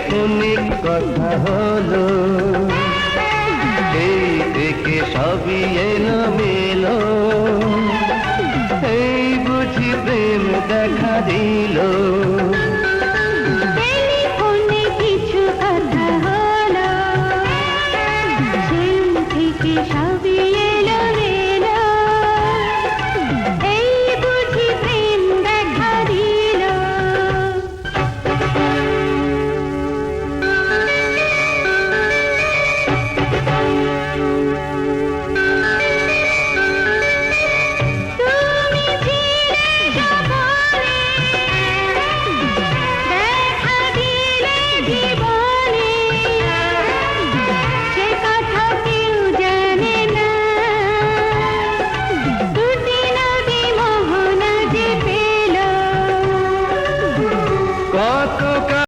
ক্ষণিক কথা হলো, এই থেকে সবই এলো মেলো, এই বুঝি প্রেম দেখা দিল।